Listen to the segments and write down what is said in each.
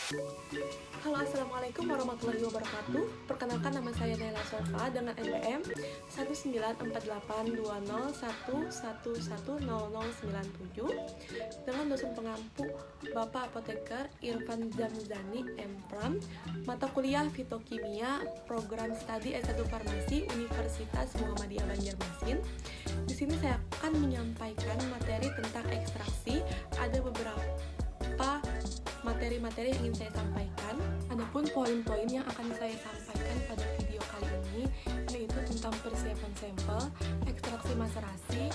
Halo, assalamualaikum warahmatullahi wabarakatuh. Perkenalkan, nama saya Naila Sofa dengan NPM 19482011110097 dengan dosen pengampu Bapak Apoteker Irfan Zamzani M.Pram, mata kuliah Fitokimia, program studi S1 Farmasi Universitas Muhammadiyah Banjarmasin. Di sini saya akan menyampaikan materi tentang ekstraksi. Ada beberapa materi-materi yang ingin saya sampaikan. Adapun poin-poin yang akan saya sampaikan pada video kali ini yaitu tentang persiapan sampel, ekstraksi maserasi,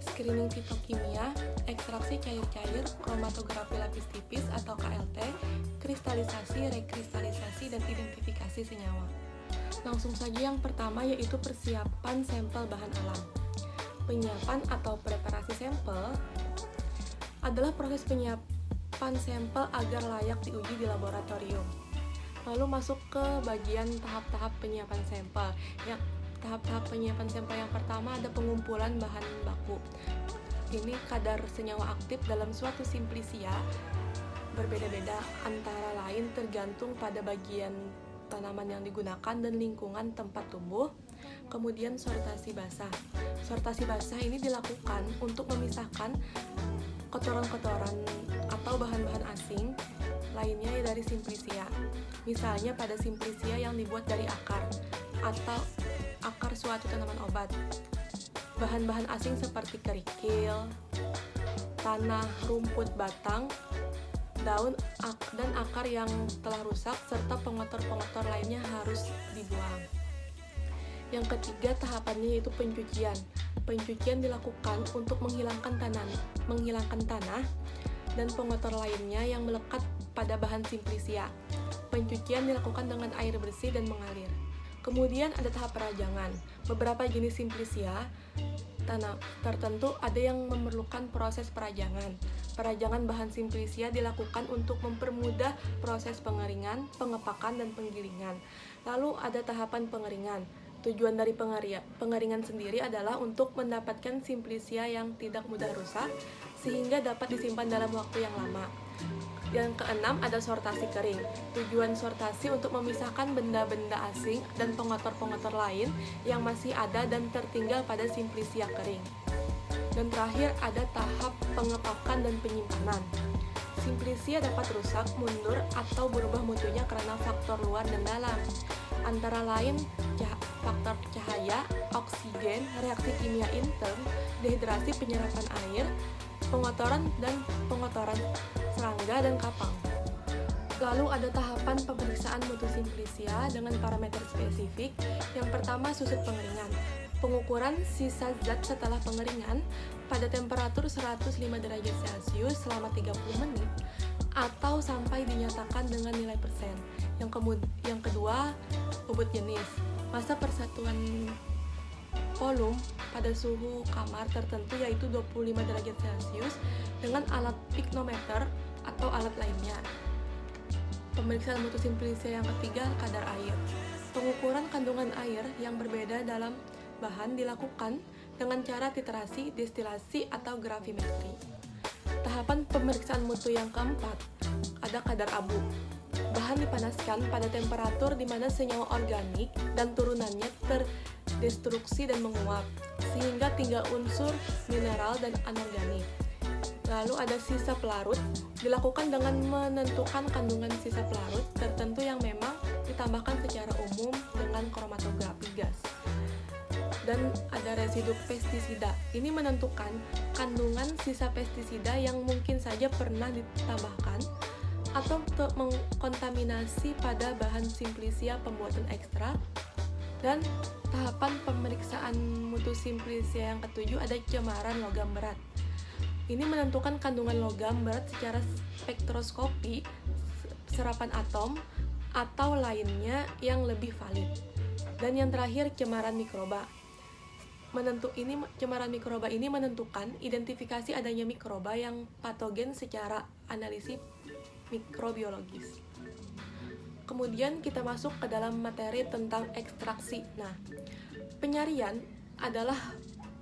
screening fitokimia, ekstraksi cair-cair, kromatografi lapis tipis atau KLT, kristalisasi, rekristalisasi, dan identifikasi senyawa. Langsung saja yang pertama yaitu persiapan sampel bahan alam. Penyiapan atau preparasi sampel adalah proses penyiapan sampel agar layak diuji di laboratorium. Lalu masuk ke bagian tahap-tahap penyiapan sampel. Ya, tahap-tahap penyiapan sampel yang pertama ada pengumpulan bahan baku. Ini kadar senyawa aktif dalam suatu simplisia berbeda-beda, antara lain tergantung pada bagian tanaman yang digunakan dan lingkungan tempat tumbuh. Kemudian sortasi basah. Sortasi basah ini dilakukan untuk memisahkan kotoran-kotoran atau bahan-bahan asing lainnya dari simplisia. Misalnya pada simplisia yang dibuat dari akar atau akar suatu tanaman obat. Bahan-bahan asing seperti kerikil, tanah, rumput, batang, daun, dan akar yang telah rusak serta pengotor-pengotor lainnya harus dibuang. Yang ketiga tahapannya yaitu pencucian. Pencucian dilakukan untuk menghilangkan tanah dan pengotor lainnya yang melekat pada bahan simplisia. Pencucian dilakukan dengan air bersih dan mengalir. Kemudian ada tahap perajangan. Beberapa jenis simplisia tanah tertentu ada yang memerlukan proses perajangan. Perajangan bahan simplisia dilakukan untuk mempermudah proses pengeringan, pengepakan, dan penggilingan. Lalu ada tahapan pengeringan. Tujuan dari pengeringan sendiri adalah untuk mendapatkan simplisia yang tidak mudah rusak sehingga dapat disimpan dalam waktu yang lama. Yang keenam ada sortasi kering. Tujuan sortasi untuk memisahkan benda-benda asing dan pengotor-pengotor lain yang masih ada dan tertinggal pada simplisia kering. Dan terakhir ada tahap pengepakan dan penyimpanan. Simplisia dapat rusak, mundur, atau berubah mutunya karena faktor luar dan dalam, antara lain faktor cahaya, oksigen, reaksi kimia intern, dehidrasi, penyerapan air, pengotoran serangga dan kapang. Lalu ada tahapan pemeriksaan mutu simplisia dengan parameter spesifik. Yang pertama susut pengeringan. Pengukuran sisa zat setelah pengeringan pada temperatur 105 derajat Celcius selama 30 menit atau sampai dinyatakan dengan nilai persen. Yang kedua, bobot jenis. Masa persatuan volume pada suhu kamar tertentu yaitu 25 derajat Celcius dengan alat piknometer atau alat lainnya. Pemeriksaan mutu simplisia yang ketiga, kadar air. Pengukuran kandungan air yang berbeda dalam bahan dilakukan dengan cara titrasi, destilasi, atau gravimetri. Tahapan pemeriksaan mutu yang keempat, ada kadar abu. Bahan dipanaskan pada temperatur di mana senyawa organik dan turunannya terdestruksi dan menguap, sehingga tinggal unsur mineral dan anorganik. Lalu ada sisa pelarut, dilakukan dengan menentukan kandungan sisa pelarut tertentu yang memang ditambahkan secara umum dengan kromatografi gas. Dan ada residu pestisida, ini menentukan kandungan sisa pestisida yang mungkin saja pernah ditambahkan atau mengkontaminasi pada bahan simplisia pembuatan ekstrak. Dan tahapan pemeriksaan mutu simplisia yang ketujuh ada cemaran logam berat. Ini menentukan kandungan logam berat secara spektroskopi, serapan atom, atau lainnya yang lebih valid. Dan yang terakhir cemaran mikroba. Cemaran mikroba ini menentukan identifikasi adanya mikroba yang patogen secara analisis mikrobiologis. Kemudian kita masuk ke dalam materi tentang ekstraksi. Nah, penyarian adalah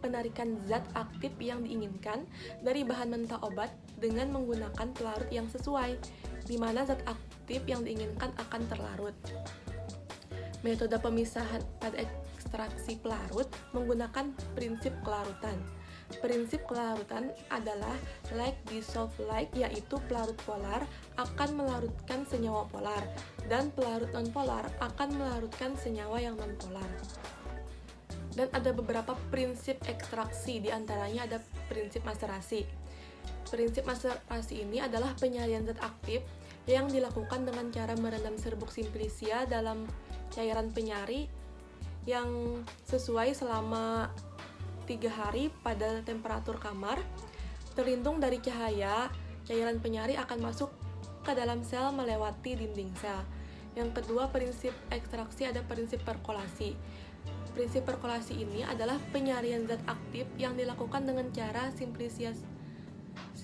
penarikan zat aktif yang diinginkan dari bahan mentah obat dengan menggunakan pelarut yang sesuai, di mana zat aktif yang diinginkan akan terlarut. Metode pemisahan pada ekstraksi pelarut menggunakan prinsip kelarutan. Prinsip kelarutan adalah like dissolve like, yaitu pelarut polar akan melarutkan senyawa polar dan pelarut nonpolar akan melarutkan senyawa yang nonpolar. Dan ada beberapa prinsip ekstraksi, diantaranya ada prinsip maserasi. Prinsip maserasi ini adalah penyalian zat aktif yang dilakukan dengan cara merendam serbuk simplicia dalam cairan penyari yang sesuai selama 3 hari pada temperatur kamar. Terlindung dari cahaya, cairan penyari akan masuk ke dalam sel melewati dinding sel. Yang kedua, prinsip ekstraksi ada prinsip perkolasi. Prinsip perkolasi ini adalah penyarian zat aktif yang dilakukan dengan cara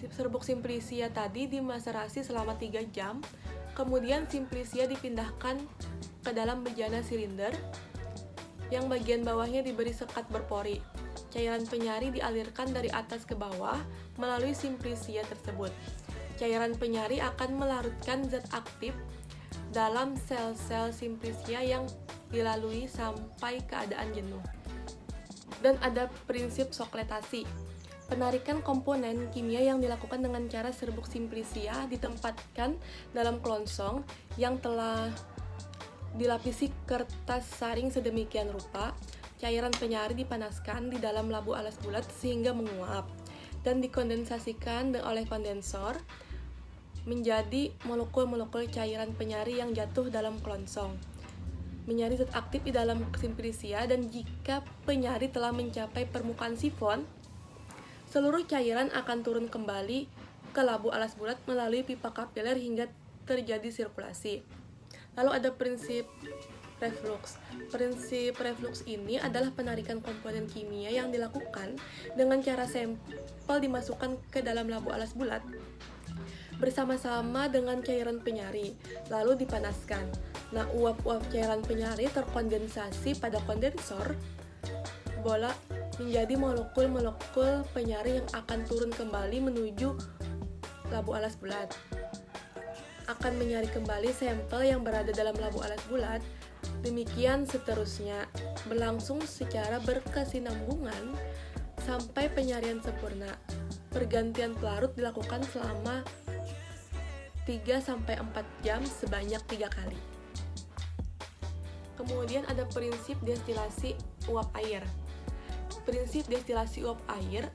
serbuk simplicia tadi dimaserasi selama 3 jam, kemudian simplicia dipindahkan ke dalam bejana silinder yang bagian bawahnya diberi sekat berpori. Cairan penyari dialirkan dari atas ke bawah melalui simplicia tersebut. Cairan penyari akan melarutkan zat aktif dalam sel-sel simplicia yang dilalui sampai keadaan jenuh. Dan ada prinsip sokletasi. Penarikan komponen kimia yang dilakukan dengan cara serbuk simplicia ditempatkan dalam kelongsong yang telah dilapisi kertas saring sedemikian rupa. Cairan penyari dipanaskan di dalam labu alas bulat sehingga menguap dan dikondensasikan oleh kondensor menjadi molekul-molekul cairan penyari yang jatuh dalam kelongsong. Menyari zat aktif di dalam simplicia, dan jika penyari telah mencapai permukaan sifon, seluruh cairan akan turun kembali ke labu alas bulat melalui pipa kapiler hingga terjadi sirkulasi. Lalu ada prinsip reflux. Prinsip reflux ini adalah penarikan komponen kimia yang dilakukan dengan cara sampel dimasukkan ke dalam labu alas bulat bersama-sama dengan cairan penyari, lalu dipanaskan. Nah, uap-uap cairan penyari terkondensasi pada kondensor bola menjadi molekul-molekul penyari yang akan turun kembali menuju labu alas bulat. Akan menyari kembali sampel yang berada dalam labu alas bulat. Demikian seterusnya, berlangsung secara berkesinambungan sampai penyarian sempurna. Pergantian pelarut dilakukan selama 3-4 jam sebanyak 3 kali. Kemudian ada prinsip destilasi uap air. Prinsip destilasi uap air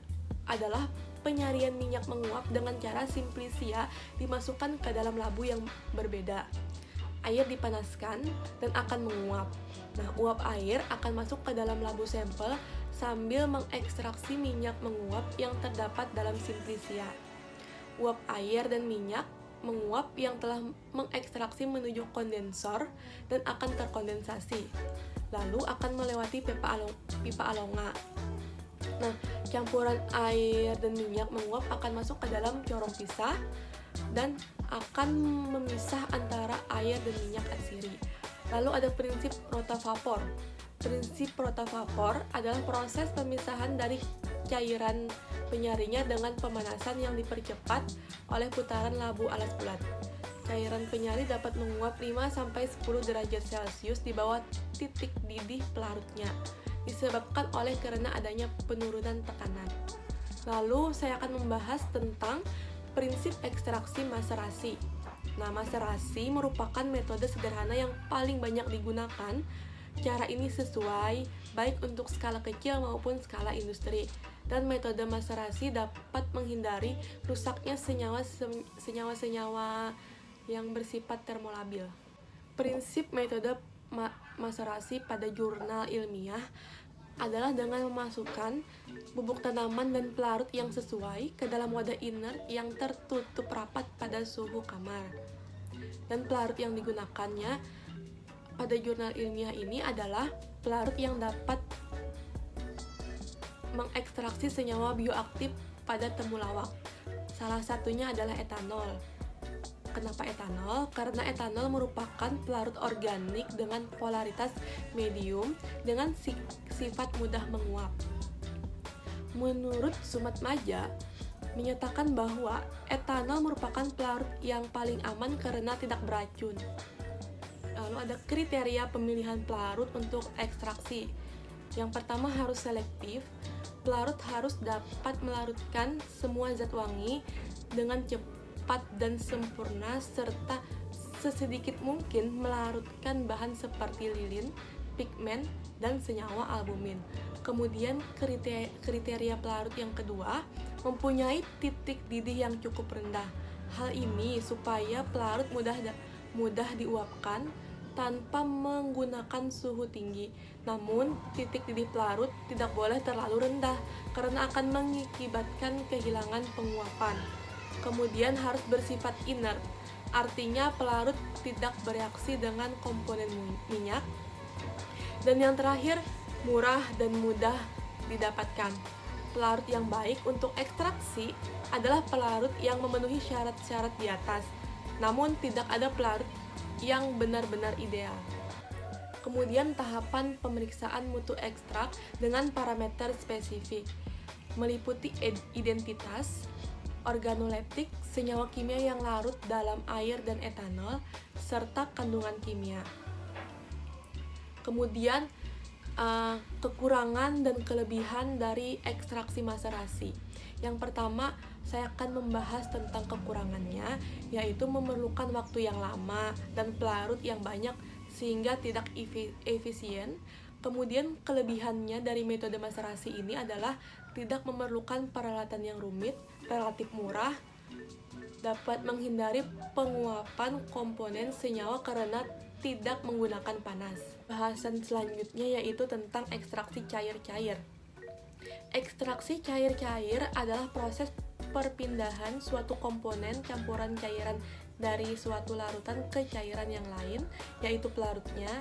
adalah penyarian minyak menguap dengan cara simplicia dimasukkan ke dalam labu yang berbeda. Air dipanaskan dan akan menguap. Nah, uap air akan masuk ke dalam labu sampel sambil mengekstraksi minyak menguap yang terdapat dalam simplicia. Uap air dan minyak menguap yang telah mengekstraksi menuju kondensor dan akan terkondensasi. Lalu akan melewati pipa alonga. Nah, campuran air dan minyak menguap akan masuk ke dalam corong pisah dan akan memisah antara air dan minyak atsiri. Lalu ada prinsip rotavapor. Prinsip rotavapor adalah proses pemisahan dari cairan penyarinya dengan pemanasan yang dipercepat oleh putaran labu alas bulat. Cairan penyari dapat menguap 5-10 derajat Celcius di bawah titik didih pelarutnya, disebabkan oleh karena adanya penurunan tekanan. Lalu saya akan membahas tentang prinsip ekstraksi maserasi. Nah, maserasi merupakan metode sederhana yang paling banyak digunakan. Cara ini sesuai baik untuk skala kecil maupun skala industri. Dan metode maserasi dapat menghindari rusaknya senyawa-senyawa yang bersifat termolabil. Prinsip metode maserasi pada jurnal ilmiah adalah dengan memasukkan bubuk tanaman dan pelarut yang sesuai ke dalam wadah inert yang tertutup rapat pada suhu kamar. Dan pelarut yang digunakannya pada jurnal ilmiah ini adalah pelarut yang dapat mengekstraksi senyawa bioaktif pada temulawak. Salah satunya adalah etanol. Kenapa etanol? Karena etanol merupakan pelarut organik dengan polaritas medium dengan sifat mudah menguap. Menurut Sumatmaja, menyatakan bahwa etanol merupakan pelarut yang paling aman karena tidak beracun. Lalu ada kriteria pemilihan pelarut untuk ekstraksi. Yang pertama harus selektif. Pelarut harus dapat melarutkan semua zat wangi dengan cepat dan sempurna serta sesedikit mungkin melarutkan bahan seperti lilin, pigmen, dan senyawa albumin. Kemudian kriteria pelarut yang kedua, mempunyai titik didih yang cukup rendah. Hal ini supaya pelarut mudah diuapkan tanpa menggunakan suhu tinggi. Namun, titik didih pelarut tidak boleh terlalu rendah karena akan mengakibatkan kehilangan penguapan. Kemudian harus bersifat inert, artinya pelarut tidak bereaksi dengan komponen minyak. Dan yang terakhir, murah dan mudah didapatkan. Pelarut yang baik untuk ekstraksi adalah pelarut yang memenuhi syarat-syarat di atas. Namun tidak ada pelarut yang benar-benar ideal. Kemudian tahapan pemeriksaan mutu ekstrak dengan parameter spesifik meliputi identitas, organoleptik, senyawa kimia yang larut dalam air dan etanol, serta kandungan kimia. Kemudian kekurangan dan kelebihan dari ekstraksi maserasi. Yang pertama, saya akan membahas tentang kekurangannya, yaitu memerlukan waktu yang lama dan pelarut yang banyak sehingga tidak efisien. Kemudian kelebihannya dari metode maserasi ini adalah tidak memerlukan peralatan yang rumit, relatif murah, dapat menghindari penguapan komponen senyawa karena tidak menggunakan panas. Bahasan selanjutnya yaitu tentang ekstraksi cair-cair. Ekstraksi cair-cair adalah proses perpindahan suatu komponen campuran cairan dari suatu larutan ke cairan yang lain, yaitu pelarutnya,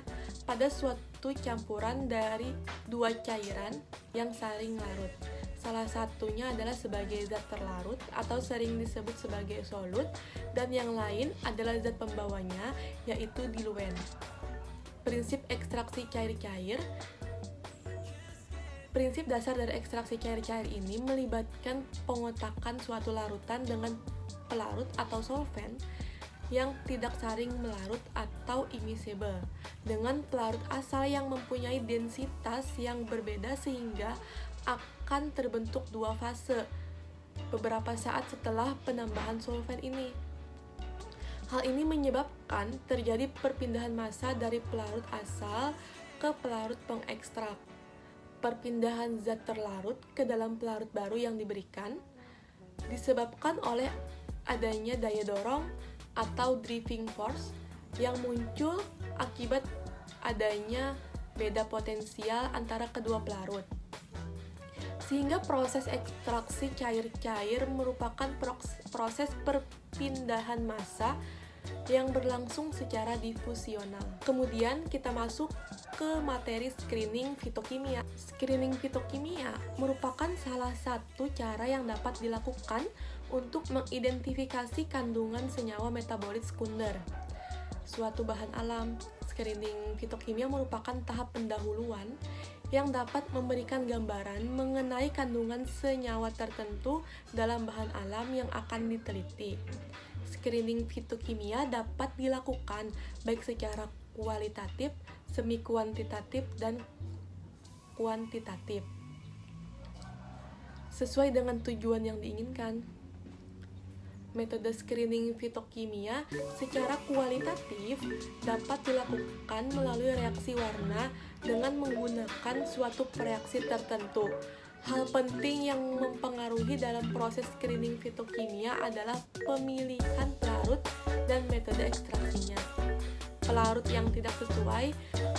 pada suatu campuran dari dua cairan yang saling larut. Salah satunya adalah sebagai zat terlarut atau sering disebut sebagai solut, dan yang lain adalah zat pembawanya, yaitu diluen. Prinsip ekstraksi cair-cair. Prinsip dasar dari ekstraksi cair-cair ini melibatkan pengotakan suatu larutan dengan pelarut atau solvent yang tidak saling melarut atau immiscible dengan pelarut asal yang mempunyai densitas yang berbeda sehingga akan terbentuk dua fase beberapa saat setelah penambahan solvent ini. Hal ini menyebabkan terjadi perpindahan massa dari pelarut asal ke pelarut pengekstrak. Perpindahan zat terlarut ke dalam pelarut baru yang diberikan disebabkan oleh adanya daya dorong atau driving force yang muncul akibat adanya beda potensial antara kedua pelarut. Sehingga proses ekstraksi cair-cair merupakan proses perpindahan massa yang berlangsung secara difusional. Kemudian kita masuk ke materi screening fitokimia. Screening fitokimia merupakan salah satu cara yang dapat dilakukan untuk mengidentifikasi kandungan senyawa metabolit sekunder suatu bahan alam. Screening fitokimia merupakan tahap pendahuluan yang dapat memberikan gambaran mengenai kandungan senyawa tertentu dalam bahan alam yang akan diteliti. Screening fitokimia dapat dilakukan baik secara kualitatif, semi kuantitatif, dan kuantitatif sesuai dengan tujuan yang diinginkan. Metode screening fitokimia secara kualitatif dapat dilakukan melalui reaksi warna dengan menggunakan suatu reaksi tertentu. Hal penting yang mempengaruhi dalam proses screening fitokimia adalah pemilihan pelarut dan metode ekstraksinya. Pelarut yang tidak sesuai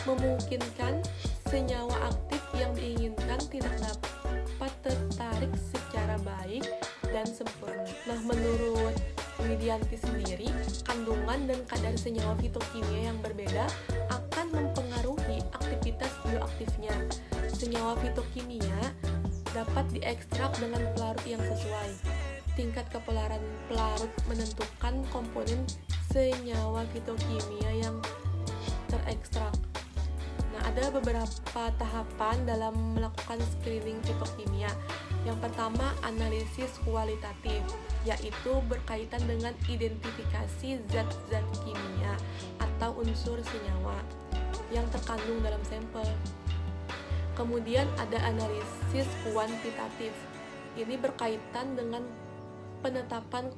memungkinkan senyawa aktif yang diinginkan tidak dapat tertarik secara baik dan sempurna. Nah, menurut Widianti sendiri, kandungan dan kadar senyawa fitokimia yang berbeda akan mempengaruhi aktivitas bioaktifnya. Senyawa fitokimia dapat diekstrak dengan pelarut yang sesuai. Tingkat kepelaran pelarut menentukan komponen senyawa fitokimia yang terekstrak. Nah, ada beberapa tahapan dalam melakukan screening fitokimia. Yang pertama, analisis kualitatif, yaitu berkaitan dengan identifikasi zat-zat kimia atau unsur senyawa yang terkandung dalam sampel. Kemudian ada analisis kuantitatif. Ini berkaitan dengan penetapan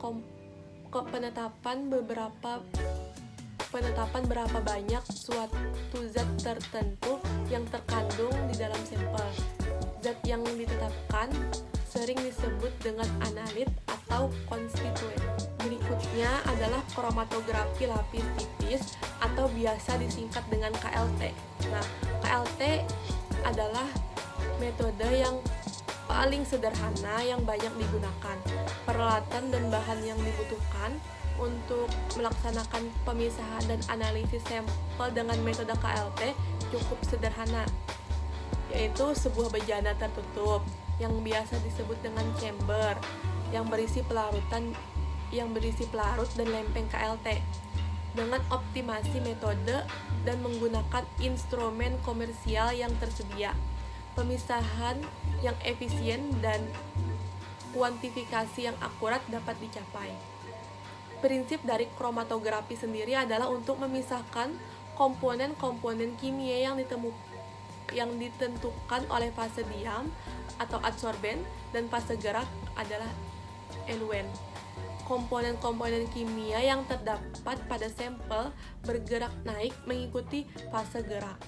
berapa banyak suatu zat tertentu yang terkandung di dalam sampel. Zat yang ditetapkan sering disebut dengan analit atau konstituen. Berikutnya adalah kromatografi lapis tipis atau biasa disingkat dengan KLT. Nah, KLT adalah metode yang paling sederhana yang banyak digunakan. Peralatan dan bahan yang dibutuhkan untuk melaksanakan pemisahan dan analisis sampel dengan metode KLT cukup sederhana, yaitu sebuah bejana tertutup yang biasa disebut dengan chamber yang berisi pelarut dan lempeng KLT dengan optimasi metode dan menggunakan instrumen komersial yang tersedia. Pemisahan yang efisien dan kuantifikasi yang akurat dapat dicapai. Prinsip dari kromatografi sendiri adalah untuk memisahkan komponen-komponen kimia yang ditentukan oleh fase diam atau adsorben dan fase gerak adalah eluen. Komponen-komponen kimia yang terdapat pada sampel bergerak naik mengikuti fase gerak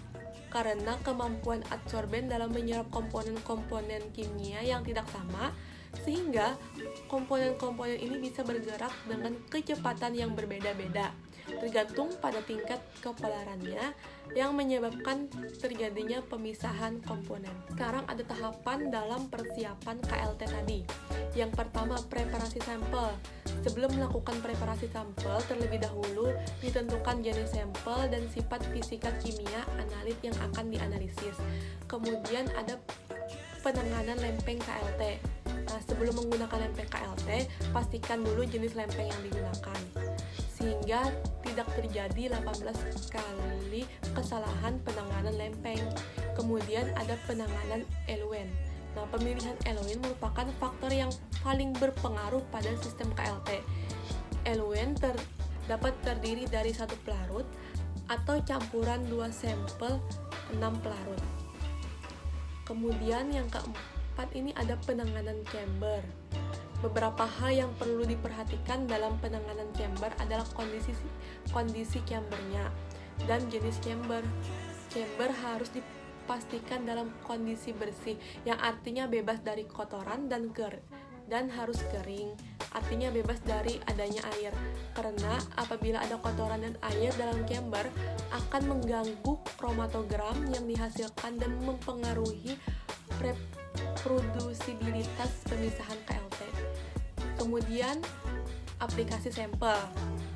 karena kemampuan adsorben dalam menyerap komponen-komponen kimia yang tidak sama, sehingga komponen-komponen ini bisa bergerak dengan kecepatan yang berbeda-beda tergantung pada tingkat kepolarannya yang menyebabkan terjadinya pemisahan komponen. Sekarang ada tahapan dalam persiapan KLT tadi. Yang pertama, preparasi sampel. Sebelum melakukan preparasi sampel, terlebih dahulu ditentukan jenis sampel dan sifat fisika kimia analit yang akan dianalisis. Kemudian ada penanganan lempeng KLT. Nah, sebelum menggunakan lempeng KLT, pastikan dulu jenis lempeng yang digunakan, sehingga tidak terjadi 18 kali kesalahan penanganan lempeng. Kemudian ada penanganan eluen. Nah, pemilihan eluen merupakan faktor yang paling berpengaruh pada sistem KLT. Eluen dapat terdiri dari satu pelarut atau campuran 2 sampel 6 pelarut. Kemudian yang keempat ini ada penanganan chamber. Beberapa hal yang perlu diperhatikan dalam penanganan chamber adalah kondisi chambernya dan jenis chamber. Chamber harus dipastikan dalam kondisi bersih, yang artinya bebas dari kotoran dan harus kering, artinya bebas dari adanya air. Karena apabila ada kotoran dan air dalam chamber akan mengganggu kromatogram yang dihasilkan dan mempengaruhi reprodusibilitas pemisahan KLT. Kemudian aplikasi sampel.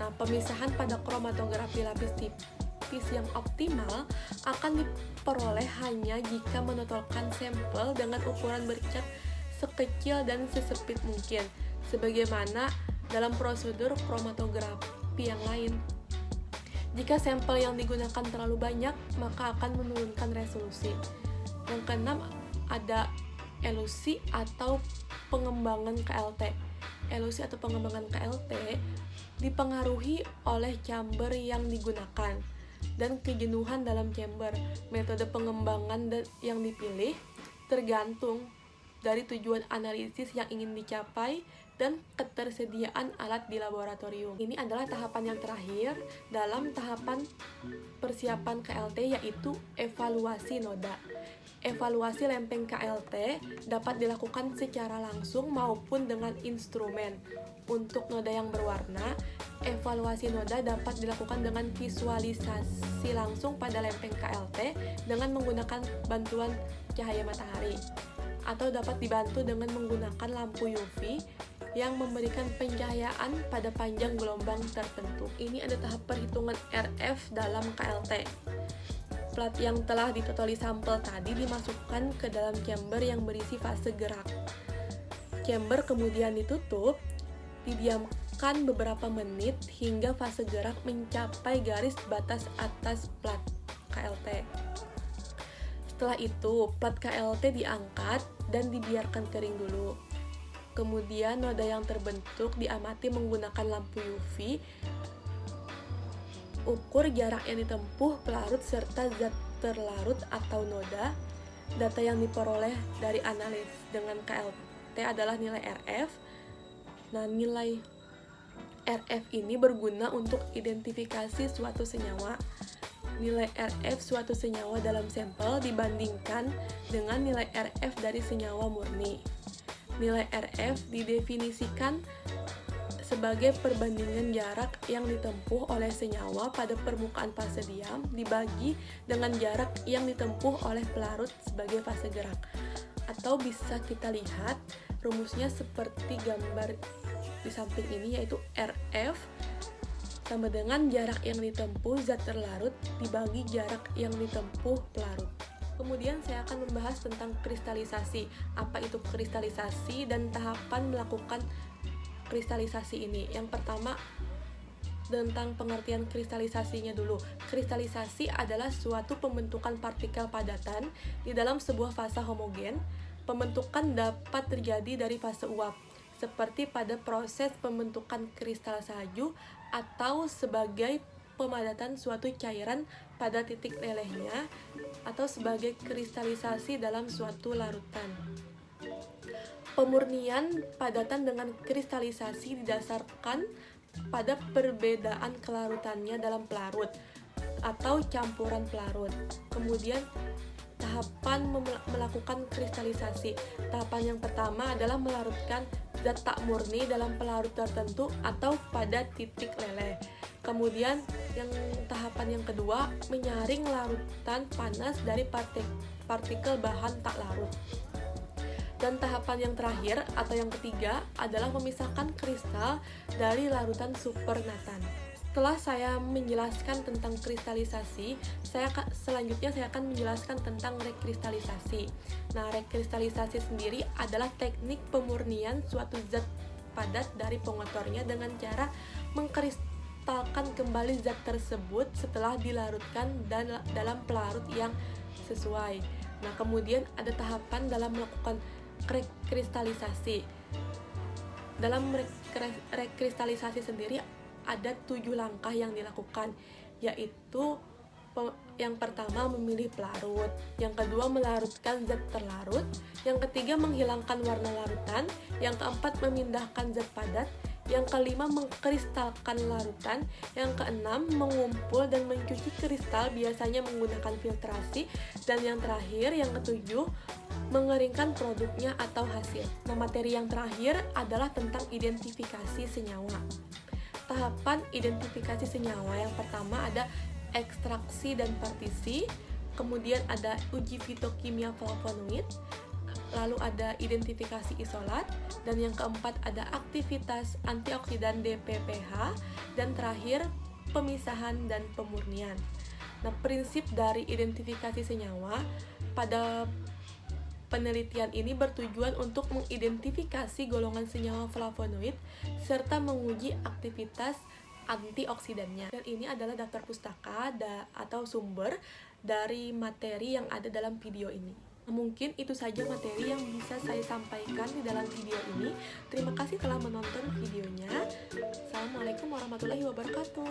Nah, pemisahan pada kromatografi lapis tipis yang optimal akan diperoleh hanya jika menotolkan sampel dengan ukuran bercat sekecil dan sesempit mungkin, sebagaimana dalam prosedur kromatografi yang lain. Jika sampel yang digunakan terlalu banyak, maka akan menurunkan resolusi. Yang keenam ada elusi atau pengembangan KLT. Elusi atau pengembangan KLT dipengaruhi oleh chamber yang digunakan dan kejenuhan dalam chamber. Metode pengembangan yang dipilih tergantung dari tujuan analisis yang ingin dicapai dan ketersediaan alat di laboratorium. Ini adalah tahapan yang terakhir dalam tahapan persiapan KLT, yaitu evaluasi noda. Evaluasi lempeng KLT dapat dilakukan secara langsung maupun dengan instrumen. Untuk noda yang berwarna, evaluasi noda dapat dilakukan dengan visualisasi langsung pada lempeng KLT dengan menggunakan bantuan cahaya matahari, atau dapat dibantu dengan menggunakan lampu UV yang memberikan pencahayaan pada panjang gelombang tertentu. Ini ada tahap perhitungan RF dalam KLT. Plat yang telah ditotoli sampel tadi dimasukkan ke dalam chamber yang berisi fase gerak. Chamber kemudian ditutup, didiamkan beberapa menit hingga fase gerak mencapai garis batas atas plat KLT. Setelah itu, plat KLT diangkat dan dibiarkan kering dulu. Kemudian noda yang terbentuk diamati menggunakan lampu UV. Ukur jarak yang ditempuh pelarut serta zat terlarut atau noda. Data yang diperoleh dari analis dengan KLT adalah nilai RF. Nah, nilai RF ini berguna untuk identifikasi suatu senyawa. Nilai RF suatu senyawa dalam sampel dibandingkan dengan nilai RF dari senyawa murni. Nilai RF didefinisikan sebagai perbandingan jarak yang ditempuh oleh senyawa pada permukaan fase diam dibagi dengan jarak yang ditempuh oleh pelarut sebagai fase gerak. Atau bisa kita lihat rumusnya seperti gambar di samping ini, yaitu RF sama dengan jarak yang ditempuh zat terlarut dibagi jarak yang ditempuh pelarut. Kemudian saya akan membahas tentang kristalisasi. Apa itu kristalisasi dan tahapan melakukan kristalisasi ini. Yang pertama, tentang pengertian kristalisasinya dulu. Kristalisasi adalah suatu pembentukan partikel padatan di dalam sebuah fase homogen. Pembentukan dapat terjadi dari fase uap, seperti pada proses pembentukan kristal salju atau sebagai pemadatan suatu cairan pada titik lelehnya atau sebagai kristalisasi dalam suatu larutan. Pemurnian padatan dengan kristalisasi didasarkan pada perbedaan kelarutannya dalam pelarut atau campuran pelarut. Kemudian tahapan melakukan kristalisasi. Tahapan yang pertama adalah melarutkan zat tak murni dalam pelarut tertentu atau pada titik leleh. Kemudian tahapan yang kedua, menyaring larutan panas dari partikel bahan tak larut. Dan tahapan yang terakhir atau yang ketiga adalah memisahkan kristal dari larutan supernatan. Setelah saya menjelaskan tentang kristalisasi, selanjutnya saya akan menjelaskan tentang rekristalisasi. Nah, rekristalisasi sendiri adalah teknik pemurnian suatu zat padat dari pengotornya dengan cara mengkristalkan kembali zat tersebut setelah dilarutkan dalam pelarut yang sesuai. Nah, kemudian ada tahapan dalam melakukan rekristalisasi. Dalam rekristalisasi sendiri ada 7 langkah yang dilakukan, yaitu yang pertama memilih pelarut, yang kedua melarutkan zat terlarut, yang ketiga menghilangkan warna larutan, yang keempat memindahkan zat padat, yang kelima mengkristalkan larutan, yang keenam mengumpul dan mencuci kristal biasanya menggunakan filtrasi, dan yang terakhir yang ketujuh mengeringkan produknya atau hasil. Nah, materi yang terakhir adalah tentang identifikasi senyawa. Tahapan identifikasi senyawa yang pertama ada ekstraksi dan partisi, kemudian ada uji fitokimia flavonoid, lalu ada identifikasi isolat, dan yang keempat ada aktivitas antioksidan DPPH, dan terakhir pemisahan dan pemurnian. Nah, prinsip dari identifikasi senyawa pada penelitian ini bertujuan untuk mengidentifikasi golongan senyawa flavonoid serta menguji aktivitas antioksidannya. Dan ini adalah daftar pustaka atau sumber dari materi yang ada dalam video ini. Mungkin itu saja materi yang bisa saya sampaikan di dalam video ini. Terima kasih telah menonton videonya. Assalamualaikum warahmatullahi wabarakatuh.